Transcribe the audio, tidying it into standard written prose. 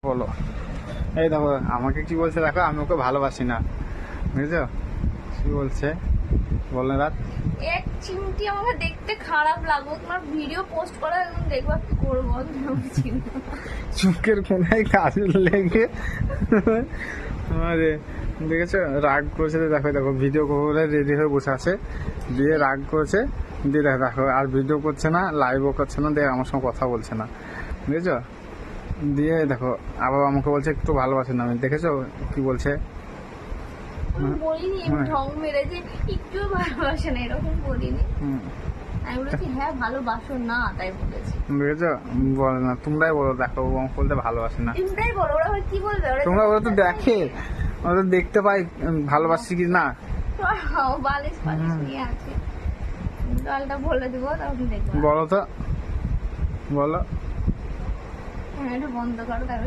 বলো, এই দেখো আমাকে কি বলছে, দেখো আমি ওকে ভালোবাসি না, বুঝছো কি বলছে? বলেন রাত এক চিমটি আমাকে দেখতে খারাপ লাগলো, তোমার ভিডিও পোস্ট করা এখন দেখবো কি করবো চুকের কোনায় কাজল লেগে আরে দেখেছো রাগ করেছে। দেখো দেখো ভিডিও করে রেডি হয়ে বসে আছে, দিয়ে রাগ করেছে, দিয়ে দেখো দেখো আর ভিডিও করছে না, লাইভও করছে না, দিয়ে আমার সঙ্গে কথা বলছে না, বুঝেছো? দিয়ে দেখো আবার আমাকে বলছে একটু ভালোবাসে না, আমি দেখেছো কি বলছে? আমি বলিনি, আমি ঢং মেরে যে একটু ভালোবাসে না এরকম বলিনি। আমি বলেছি হ্যাঁ ভালোবাসো না, তাই বলেছি। বুঝেছো? বলে না, তোমরাই বলো, দেখো ও আমাকে বলতে ভালোবাসে না। তোমরাই বলো, ওরা আবার কি বলবে? তোমরা ওরা তো দেখে, ওরা তো দেখতে পাই ভালোবাসি কি না। বালিশ ফালিশ নিয়ে আছে, জলটা বলে দিব তখন দেখবো। বলো তো, বলো। হ্যাঁ, এটা বন্ধ করো তারপর